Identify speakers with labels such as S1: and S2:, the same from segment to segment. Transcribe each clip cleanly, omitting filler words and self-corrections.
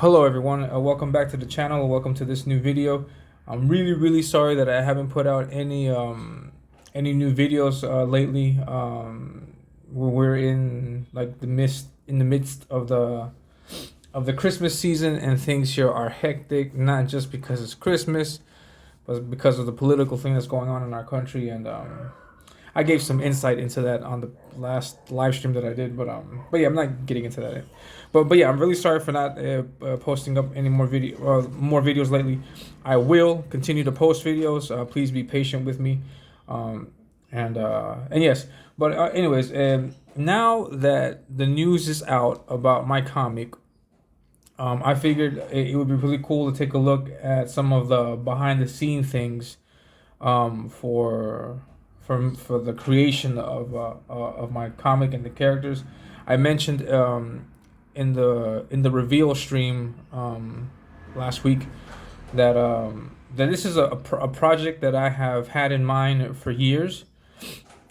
S1: Hello everyone, welcome back to the channel. Welcome to this new video. I'm really sorry that I haven't put out any new videos lately. We're in like the midst of the Christmas season, and things here are hectic, not just because it's Christmas, but because of the political thing that's going on in our country. And I gave some insight into that on the last live stream that I did, but yeah, I'm not getting into that. But yeah, I'm really sorry for not posting up any more videos lately. I will continue to post videos. Please be patient with me, and yes. But anyways, now that the news is out about my comic, I figured it would be really cool to take a look at some of the behind the scene things for the creation of my comic and the characters. I mentioned in the reveal stream last week that this is a project that I have had in mind for years.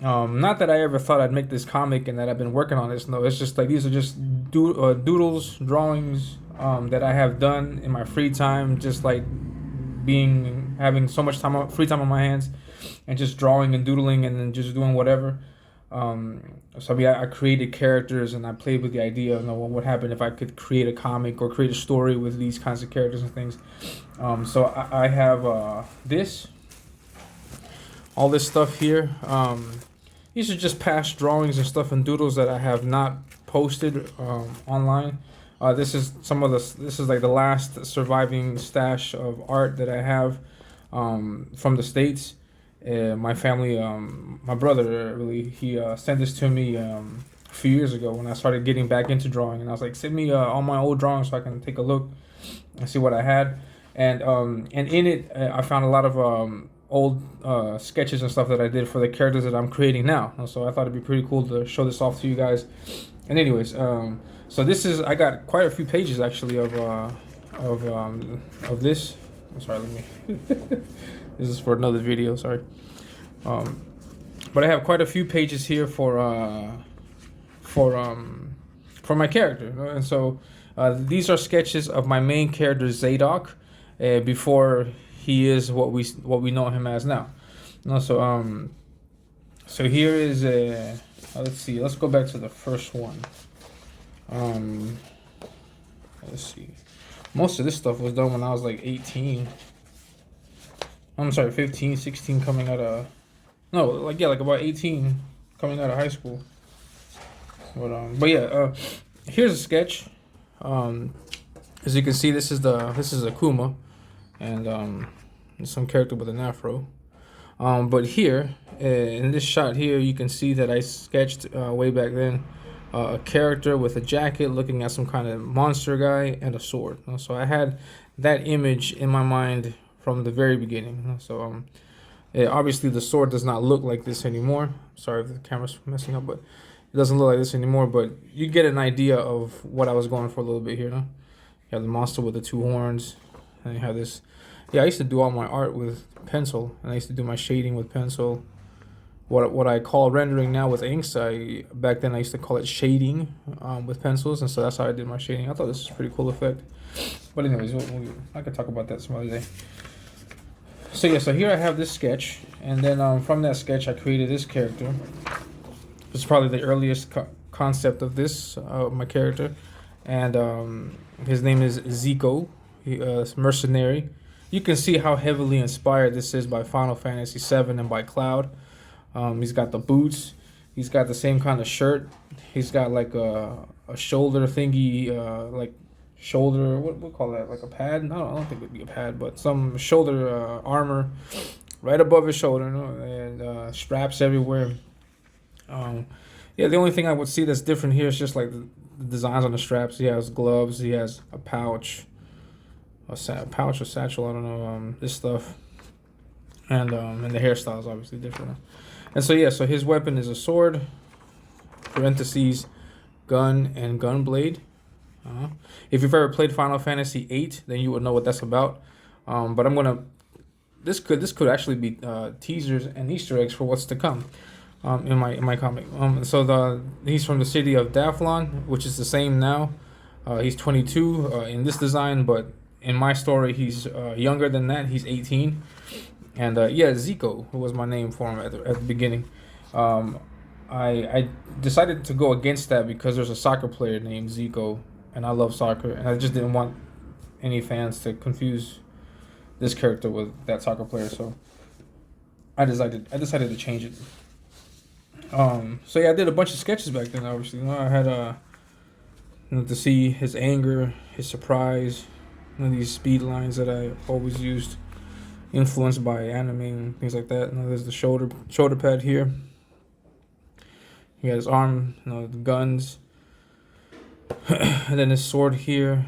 S1: Not that I ever thought I'd make this comic and that I've been working on this. No, it's just like these are just doodles, drawings that I have done in my free time, just like having so much free time on my hands, and just drawing and doodling and then just doing whatever. So yeah, I created characters and I played with the idea of what would happen if I could create a comic or create a story with these kinds of characters and things. So I have all this stuff here. These are just past drawings and stuff and doodles that I have not posted online. This is like the last surviving stash of art that I have from the States. My family, my brother, really, he sent this to me a few years ago when I started getting back into drawing, and I was like, send me all my old drawings so I can take a look and see what I had. And in it, I found a lot of old sketches and stuff that I did for the characters that I'm creating now. So I thought it'd be pretty cool to show this off to you guys. And anyways, so this is, I got quite a few pages actually of this. I'm sorry, let me. This is for another video. Sorry. But I have quite a few pages here for my character, you know? And so these are sketches of my main character Zadok before he is what we know him as now. So here is let's see. Let's go back to the first one. Let's see. Most of this stuff was done when I was like 18. I'm sorry, 15, 16, coming out of... No, like about 18 coming out of high school. But yeah, here's a sketch. As you can see, this is Akuma, and some character with an afro. But here, in this shot here, you can see that I sketched way back then a character with a jacket looking at some kind of monster guy and a sword. So I had that image in my mind from the very beginning. So obviously the sword does not look like this anymore. Sorry if the camera's messing up, but it doesn't look like this anymore. But you get an idea of what I was going for a little bit here. No? You have the monster with the two horns, and you have this. Yeah, I used to do all my art with pencil, and I used to do my shading with pencil. What I call rendering now with inks, back then I used to call it shading with pencils, and so that's how I did my shading. I thought this was a pretty cool effect. But anyways, I could talk about that some other day. So yeah, so here I have this sketch, and then from that sketch I created this character. It's probably the earliest concept of this, my character, and his name is Zico. He's mercenary. You can see how heavily inspired this is by Final Fantasy VII and by Cloud. He's got the boots. He's got the same kind of shirt. He's got like a shoulder thingy, like shoulder, what we call that, like a pad? No, I don't think it would be a pad, but some shoulder armor right above his shoulder, you know, and straps everywhere. Yeah, the only thing I would see that's different here is just like the designs on the straps. He has gloves. He has a pouch, pouch or satchel. I don't know. This stuff, and the hairstyle is obviously different. And so yeah, so his weapon is a sword, parentheses, gun and gun blade. If you've ever played Final Fantasy VIII, then you would know what that's about. But this could actually be teasers and Easter eggs for what's to come in my comic. So he's from the city of Daflon, which is the same now. He's 22 in this design, but in my story, he's younger than that. He's 18. And yeah, Zico, who was my name for him at the beginning. Um, I decided to go against that because there's a soccer player named Zico, and I love soccer, and I just didn't want any fans to confuse this character with that soccer player. So I decided to change it. So yeah, I did a bunch of sketches back then. Obviously, I had to see his anger, his surprise, these speed lines that I always used, influenced by anime and things like that. There's the shoulder pad here. He got his arm, the guns, and then his sword here.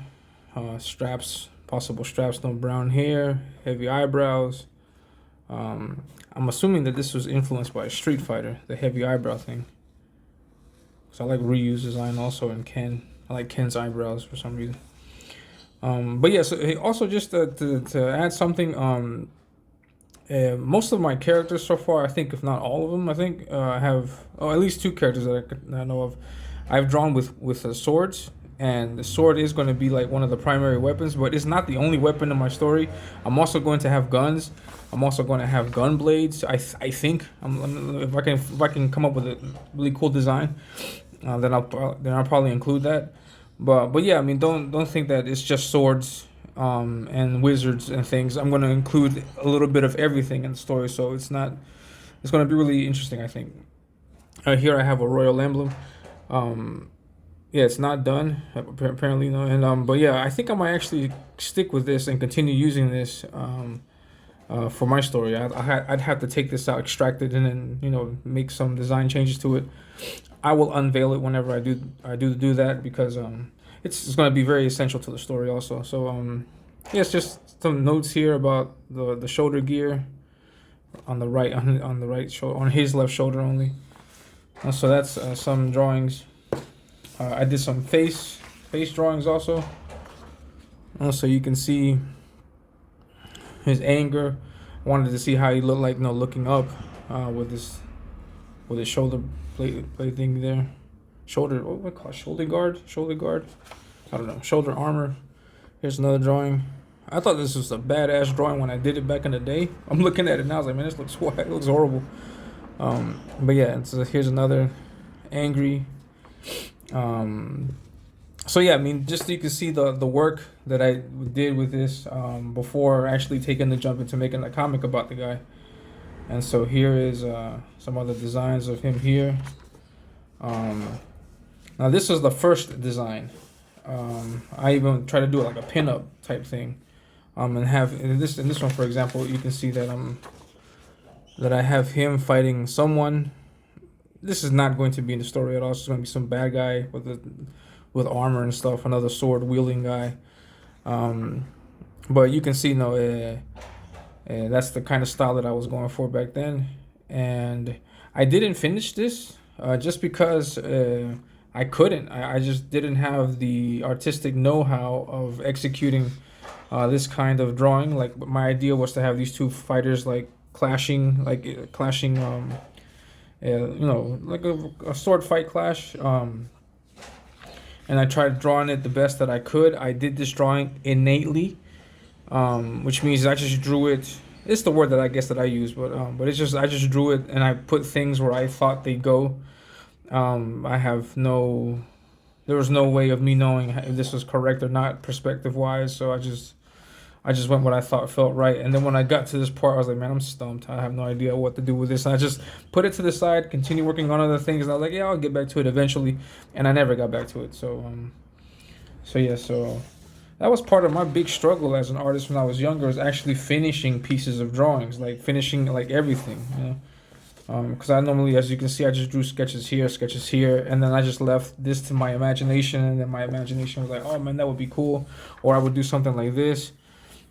S1: Straps, possible straps, no brown hair, heavy eyebrows. I'm assuming that this was influenced by Street Fighter, the heavy eyebrow thing. So I like Ryu's design also, and Ken. I like Ken's eyebrows for some reason. But yeah, so also just to add something, most of my characters so far, I think, if not all of them, I think I have at least two characters that I know of. I've drawn with swords, and the sword is going to be like one of the primary weapons, but it's not the only weapon in my story. I'm also going to have guns. I'm also going to have gun blades. I think if I can come up with a really cool design, then I'll probably include that. But yeah, I mean, don't think that it's just swords and wizards and things. I'm going to include a little bit of everything in the story, so it's going to be really interesting, I think. Here I have a royal emblem. Yeah, it's not done apparently, and but yeah, I think I might actually stick with this and continue using this for my story. I'd have to take this out, extract it, and then make some design changes to it. I will unveil it whenever I do that, because it's going to be very essential to the story also. So yeah, it's just some notes here about the shoulder gear on the right shoulder, on his left shoulder only. So that's some drawings. I did some face drawings also. So you can see his anger. I wanted to see how he looked like, looking up with his shoulder plate thing there. Shoulder, what do I call it? Shoulder guard. I don't know. Shoulder armor. Here's another drawing. I thought this was a badass drawing when I did it back in the day. I'm looking at it now. I was like, man, this looks wild. It looks horrible. But yeah, so here's another angry. So yeah, I mean, just so you can see the work that I did with this before actually taking the jump into making a comic about the guy. And so here is some other designs of him here. Now this was the first design. I even try to do it like a pinup type thing. And have in this one, for example, you can see that I have him fighting someone. This is not going to be in the story at all. It's going to be some bad guy with armor and stuff, another sword wielding guy. But you can see, that's the kind of style that I was going for back then. And I didn't finish this just because I couldn't. I just didn't have the artistic know-how of executing this kind of drawing. Like, my idea was to have these two fighters clashing, like a sword fight clash. And I tried drawing it the best that I could. I did this drawing innately, which means I just drew it. It's the word that I guess that I use, but it's just I just drew it and I put things where I thought they'd go. There was no way of me knowing if this was correct or not perspective wise. So I just went what I thought felt right. And then when I got to this part, I was like, man, I'm stumped. I have no idea what to do with this. And I just put it to the side, continue working on other things. And I was like, yeah, I'll get back to it eventually. And I never got back to it. So that was part of my big struggle as an artist when I was younger, is actually finishing pieces of drawings, like finishing like everything, because I normally, as you can see, I just drew sketches here, and then I just left this to my imagination, and then my imagination was like, oh man, that would be cool, or I would do something like this,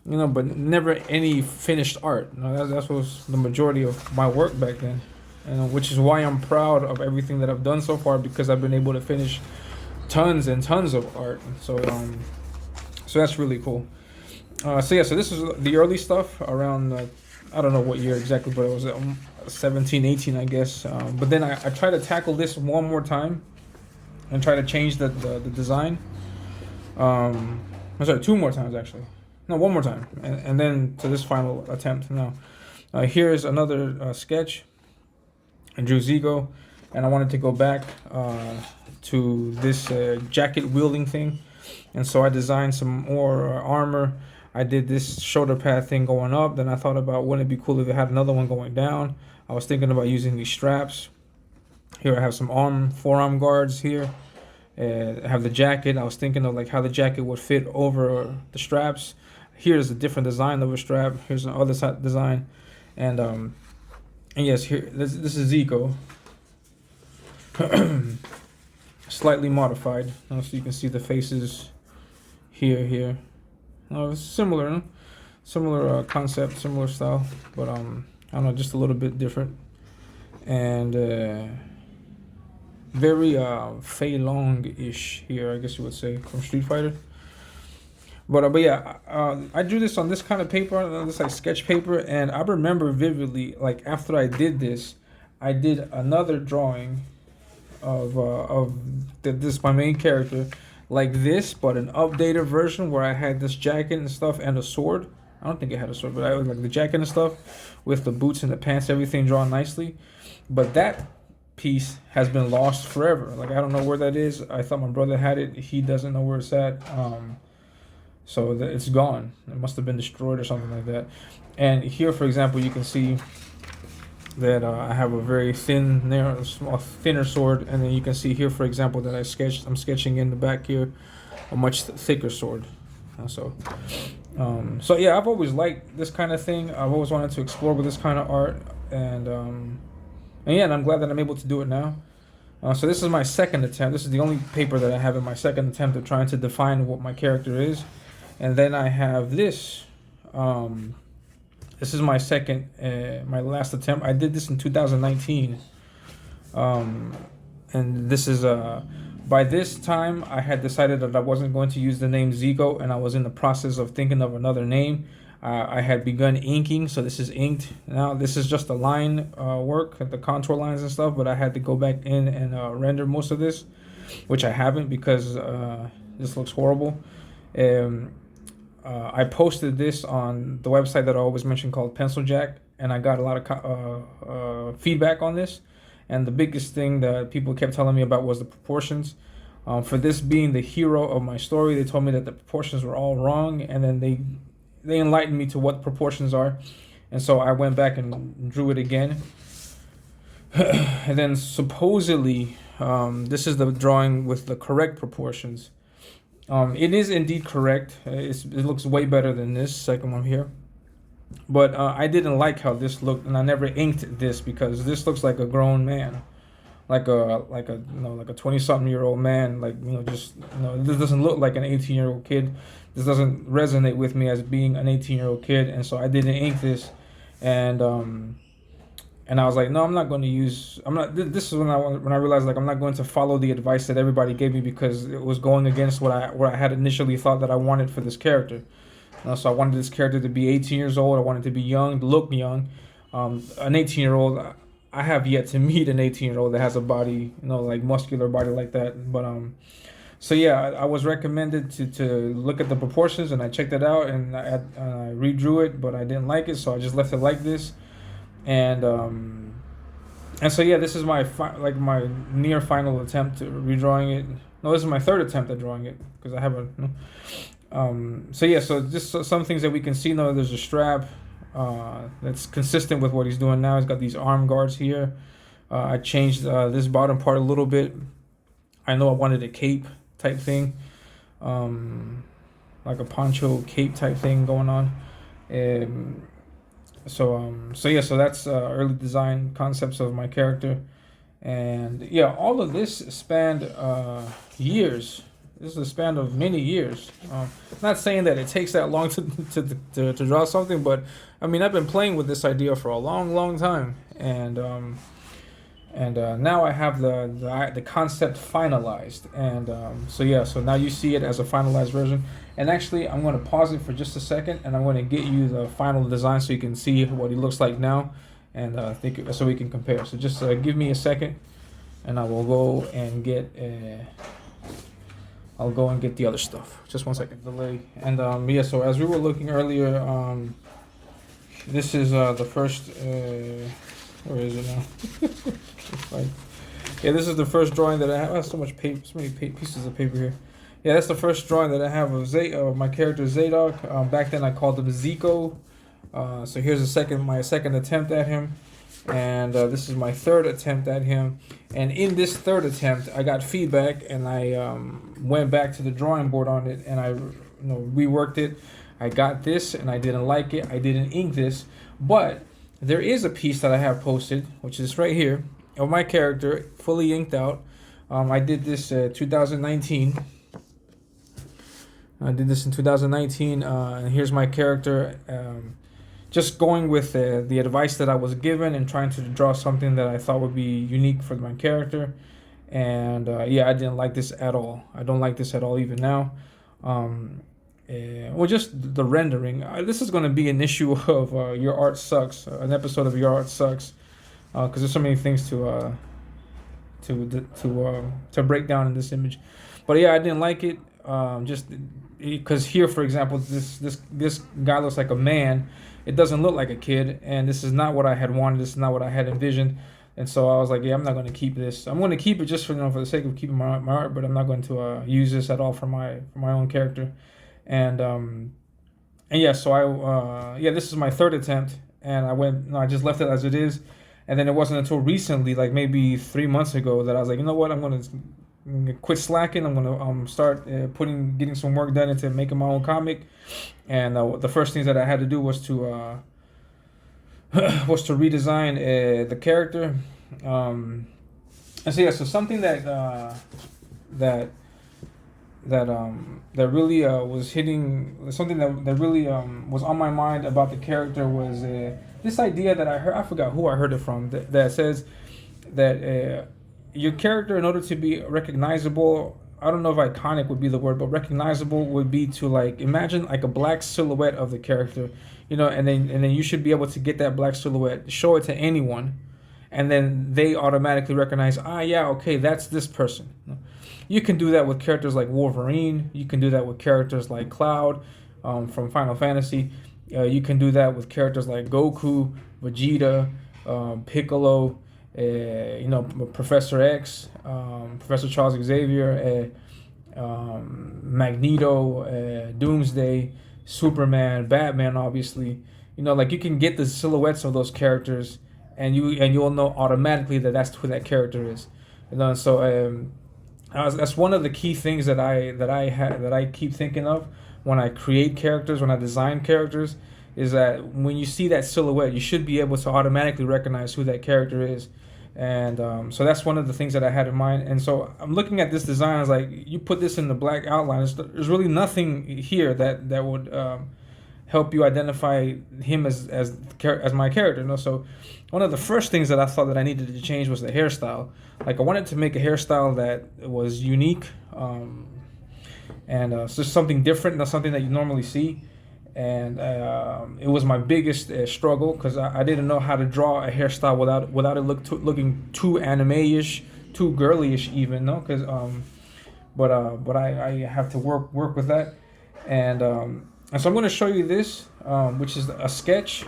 S1: but never any finished art. That was the majority of my work back then, which is why I'm proud of everything that I've done so far, because I've been able to finish tons and tons of art. So that's really cool. So this is the early stuff around, I don't know what year exactly, but it was 17, 18, I guess. But then I try to tackle this one more time and try to change the design. I'm sorry, two more times actually. No, one more time, and then to this final attempt. Now, here's another sketch. I drew Zigo, and I wanted to go back to this jacket wielding thing, and so I designed some more armor. I did this shoulder pad thing going up. Then I thought about wouldn't it be cool if it had another one going down. I was thinking about using these straps. Here I have some forearm guards here. I have the jacket. I was thinking of like how the jacket would fit over the straps. Here's a different design of a strap. Here's another side design, and yes, here this is Zico, slightly modified. So you can see the faces here. It's similar, no? Similar concept, similar style, but I don't know, just a little bit different, and very Fei Long-ish here, I guess you would say, from Street Fighter. But yeah, I drew this on this kind of paper, this like sketch paper, and I remember vividly, like after I did this, I did another drawing of this my main character, like this, but an updated version where I had this jacket and stuff and a sword. I don't think it had a sword, but I was like the jacket and stuff with the boots and the pants, everything drawn nicely. But that piece has been lost forever. Like I don't know where that is. I thought my brother had it. He doesn't know where it's at. So it's gone. It must have been destroyed or something like that. And here, for example, you can see that I have a very thin, narrow, small, thinner sword, and then you can see here, for example, that I'm sketching in the back here a much thicker sword. So yeah, I've always liked this kind of thing. I've always wanted to explore with this kind of art, and yeah, and I'm glad that I'm able to do it now. So this is my second attempt. This is the only paper that I have in my second attempt of trying to define what my character is. And then I have this. This is my second, my last attempt. I did this in 2019. And this is, by this time, I had decided that I wasn't going to use the name Zico, and I was in the process of thinking of another name. I had begun inking, so this is inked. Now this is just a line work, the contour lines and stuff, but I had to go back in and render most of this, which I haven't because this looks horrible. I posted this on the website that I always mention called Pencil Jack, and I got a lot of feedback on this. And the biggest thing that people kept telling me about was the proportions. For this being the hero of my story, they told me that the proportions were all wrong, and then they enlightened me to what proportions are. And so I went back and drew it again. And then supposedly, this is the drawing with the correct proportions. It is indeed correct. It looks way better than this second one here. But I didn't like how this looked, and I never inked this because this looks like a grown man, like a 20-something-year-old man. Like just this doesn't look like an 18-year-old kid. This doesn't resonate with me as being an 18-year-old kid, and so I didn't ink this, and I was like, no, I'm not going to use. I'm not. This is when I realized like I'm not going to follow the advice that everybody gave me because it was going against what I had initially thought that I wanted for this character. So I wanted this character to be 18 years old. I wanted to be young, to look young. An 18-year-old, I have yet to meet an 18-year-old that has a body, like muscular body like that. But so yeah, I was recommended to look at the proportions, and I checked it out, and I redrew it, but I didn't like it, so I just left it like this. And so yeah, this is my my near final attempt to redrawing it. No, this is my third attempt at drawing it because I have a. So yeah, so just some things that we can see now. There's a strap that's consistent with what he's doing now. He's got these arm guards here. I changed this bottom part a little bit. I know I wanted a cape type thing, like a poncho cape type thing going on. So yeah, so that's early design concepts of my character, and yeah, all of this spanned years. This is a span of many years. Not saying that it takes that long to draw something, but I mean I've been playing with this idea for a long time, and now I have the concept finalized, and so yeah, so now you see it as a finalized version. And actually, I'm going to pause it for just a second, and I'm going to get you the final design so you can see what he looks like now, and so we can compare. So just give me a second, and I will go and get I'll go and get the other stuff. Just 1 second delay. And yeah, so as we were looking earlier, this is the first. Where is it now? Like, yeah, this is the first drawing that I have. I have so much paper, so many pieces of paper here. Yeah, that's the first drawing that I have of my character Zadok. Back then I called him Zico. So here's my second attempt at him, and this is my third attempt at him. And in this third attempt, I got feedback, and I went back to the drawing board on it, and I reworked it. I got this, and I didn't like it. I didn't ink this, but there is a piece that I have posted, which is right here, of my character, fully inked out. I did this 2019. I did this in 2019, and here's my character. Just going with the advice that I was given and trying to draw something that I thought would be unique for my character. And yeah, I didn't like this at all. I don't like this at all even now. Well, just the rendering. This is going to be an issue of Your Art Sucks, an episode of Your Art Sucks, because there's so many things to break down in this image. But yeah, I didn't like it. Just because here, for example, this guy looks like a man. It doesn't look like a kid, and this is not what I had wanted. This is not what I had envisioned, and so I was like, yeah, I'm not going to keep this. I'm going to keep it just for for the sake of keeping my art, but I'm not going to use this at all for my own character. And yeah, so this is my third attempt, and I just left it as it is. And then it wasn't until recently, like maybe 3 months ago, that I was like, you know what, I'm going to quit slacking. I'm going to start getting some work done into making my own comic. And the first things that I had to do was to redesign the character. And so yeah, so something that really was hitting, something that really was on my mind about the character was this idea that I heard. I forgot who I heard it from. That says that your character, in order to be recognizable, I don't know if iconic would be the word, but recognizable would be to like imagine like a black silhouette of the character, and then you should be able to get that black silhouette, show it to anyone, and then they automatically recognize, yeah, okay, that's this person. You can do that with characters like Wolverine. You can do that with characters like Cloud from Final Fantasy. You can do that with characters like Goku, Vegeta, Piccolo, Professor X, Professor Charles Xavier, Magneto, Doomsday, Superman, Batman, obviously. Like you can get the silhouettes of those characters, and you'll know automatically that that's who that character is. So that's one of the key things that I keep thinking of when I create characters, when I design characters, is that when you see that silhouette, you should be able to automatically recognize who that character is. And so that's one of the things that I had in mind. And so I'm looking at this design, I was like, you put this in the black outline, there's really nothing here that would help you identify him as my character. So one of the first things that I thought that I needed to change was the hairstyle. Like I wanted to make a hairstyle that was unique, and so just something different, not something that you normally see. And it was my biggest struggle, because I didn't know how to draw a hairstyle without it looking too anime-ish, too girly-ish even, no? Because but I have to work with that, and so I'm going to show you this, which is a sketch.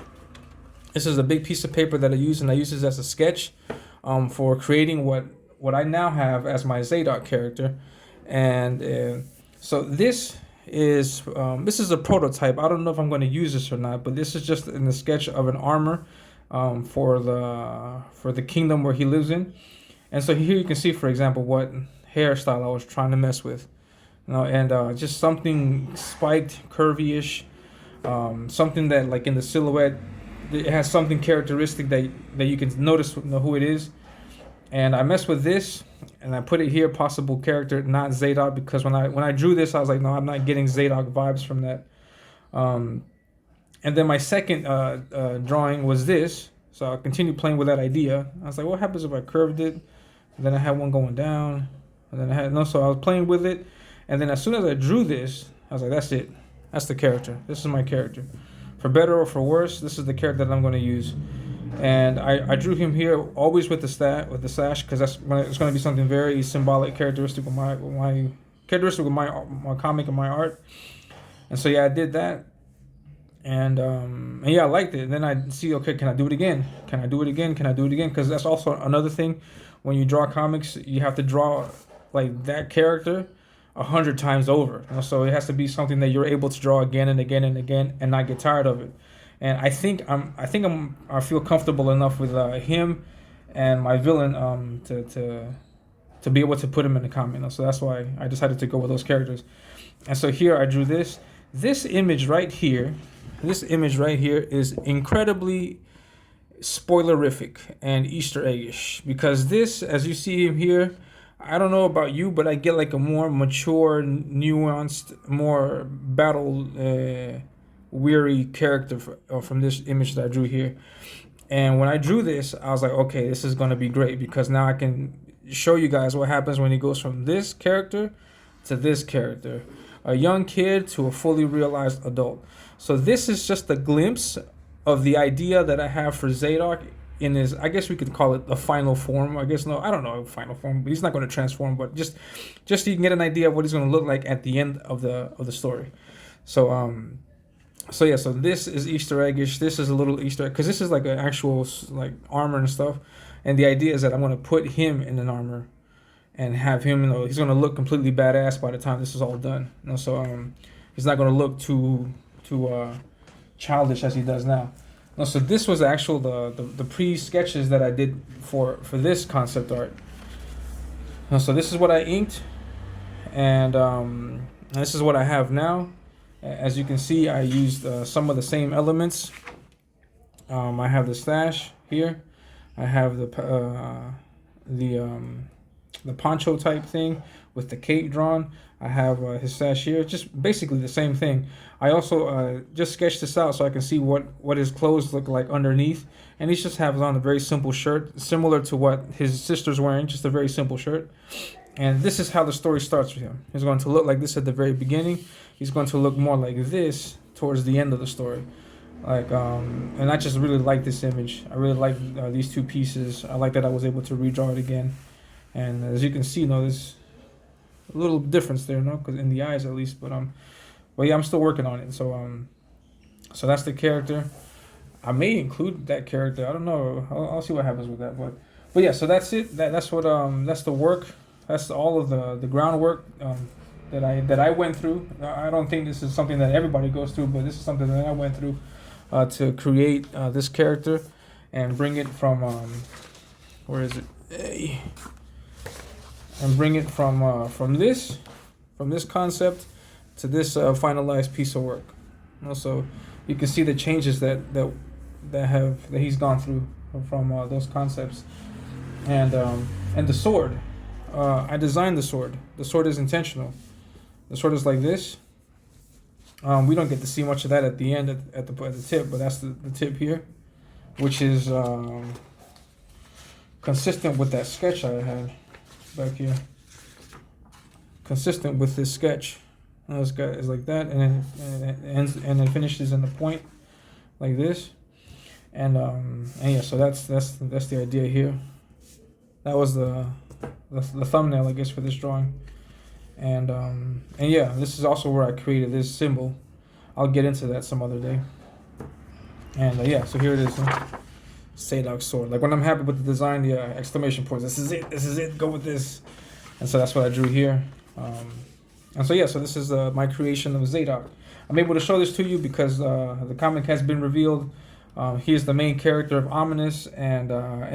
S1: This is a big piece of paper that I use, and I use this as a sketch for creating what I now have as my Zadok character. And so this is a prototype. I don't know if I'm going to use this or not, but this is just in the sketch of an armor for the kingdom where he lives in. And so here you can see, for example, what hairstyle I was trying to mess with. And just something spiked, curvy-ish, something that, like in the silhouette, it has something characteristic that you can notice who it is. And I messed with this, and I put it here, possible character, not Zadok, because when I drew this, I was like, no, I'm not getting Zadok vibes from that. And then my second drawing was this, so I continued playing with that idea. I was like, what happens if I curved it? And then I had one going down, and then so I was playing with it. And then as soon as I drew this, I was like, that's it. That's the character. This is my character. For better or for worse, this is the character that I'm going to use. And I drew him here always with the slash, because it's going to be something very symbolic, characteristic of my characteristic of my comic and my art. And so yeah, I did that, and yeah, I liked it. And then I see, okay, can I do it again? Can I do it again? Can I do it again? Because that's also another thing. When you draw comics, you have to draw like that character 100 times over. You know? So it has to be something that you're able to draw again and again and again and not get tired of it. And I feel comfortable enough with him and my villain to be able to put him in the comic. You know? So that's why I decided to go with those characters. And so here I drew this. This image right here is incredibly spoilerific and Easter eggish, because this, as you see him here, I don't know about you, but I get like a more mature, nuanced, more battle weary character from this image that I drew here. And when I drew this, I was like, okay, this is going to be great, because now I can show you guys what happens when he goes from this character to this character, a young kid to a fully realized adult. So this is just a glimpse of the idea that I have for Zadok in his, I guess we could call it the final form. I guess, no, I don't know, final form, but he's not going to transform, but just so you can get an idea of what he's going to look like at the end of the story. So yeah, so this is Easter eggish. This is a little Easter egg, because this is like an actual like armor and stuff. And the idea is that I'm going to put him in an armor and have him, he's going to look completely badass by the time this is all done. So he's not going to look too childish as he does now. So this was actual the pre-sketches that I did for this concept art. So this is what I inked, and this is what I have now. As you can see, I used some of the same elements. I have the stash here. I have the poncho type thing with the cape drawn. I have his sash here, just basically the same thing. I also just sketched this out so I can see what his clothes look like underneath. And he just has on a very simple shirt, similar to what his sister's wearing, just a very simple shirt. And this is how the story starts with him. He's going to look like this at the very beginning. He's going to look more like this towards the end of the story. And I just really like this image. I really like these two pieces. I like that I was able to redraw it again. And as you can see, there's a little difference there, because in the eyes at least. But yeah, I'm still working on it. So that's the character. I may include that character. I don't know. I'll see what happens with that. But yeah, so that's it. That's what that's the work. That's all of the groundwork that I went through. I don't think this is something that everybody goes through, but this is something that I went through to create this character and bring it from where is it? Hey. And bring it from this concept to this finalized piece of work. So you can see the changes that he's gone through from those concepts, and the sword. I designed the sword. The sword is intentional. The sword is like this. We don't get to see much of that at the end at the tip, but that's the tip here, which is consistent with that sketch I had back here. Consistent with this sketch. This guy is like that, and it ends and it finishes in the point like this. And yeah, so that's the idea here. That was the thumbnail, I guess, for this drawing. And yeah, this is also where I created this symbol. I'll get into that some other day. And yeah, so here it is. Zadok sword. Like when I'm happy with the design, the exclamation points. This is it. Go with this. And so that's what I drew here. And so yeah, so this is my creation of Zadok. I'm able to show this to you because the comic has been revealed. He is the main character of Ominous, and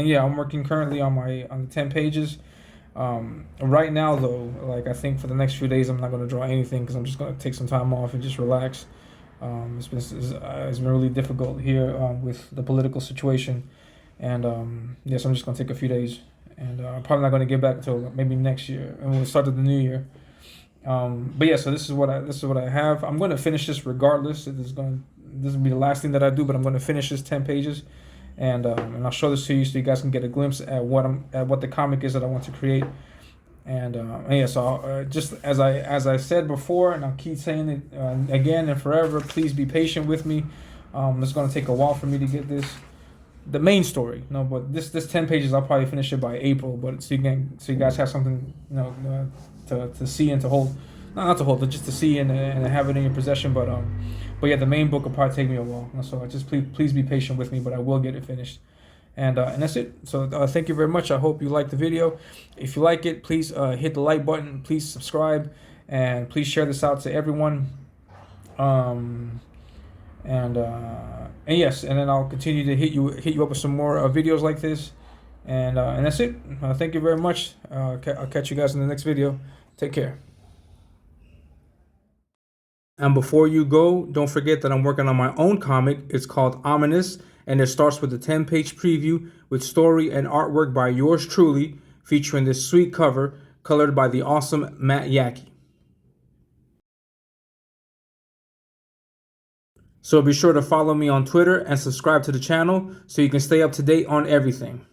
S1: yeah, I'm working currently on the 10 pages. Right now though, like I think for the next few days I'm not going to draw anything because I'm just going to take some time off and just relax. It's been really difficult here with the political situation, and yes, I'm just going to take a few days, and I'm probably not going to get back until maybe next year, and we'll start of the new year. But yeah, so this is what I have. I'm going to finish this regardless. This will be the last thing that I do, but I'm going to finish this 10 pages, and I'll show this to you so you guys can get a glimpse at what the comic is that I want to create. And yeah, so just as I said before, and I'll keep saying it again and forever, please be patient with me. It's going to take a while for me to get this, the main story. No, but this 10 pages, I'll probably finish it by April. But so you guys have something, to see and to hold, not to hold, but just to see and have it in your possession. But yeah, the main book will probably take me a while. So just please be patient with me, but I will get it finished. And that's it. So thank you very much. I hope you liked the video. If you like it, please hit the like button. Please subscribe, and please share this out to everyone. And yes, and then I'll continue to hit you up with some more videos like this. And that's it. Thank you very much. I'll catch you guys in the next video. Take care. And before you go, don't forget that I'm working on my own comic. It's called Ominous, and it starts with a 10-page preview with story and artwork by yours truly, featuring this sweet cover colored by the awesome Matt Yackey. So be sure to follow me on Twitter and subscribe to the channel so you can stay up to date on everything.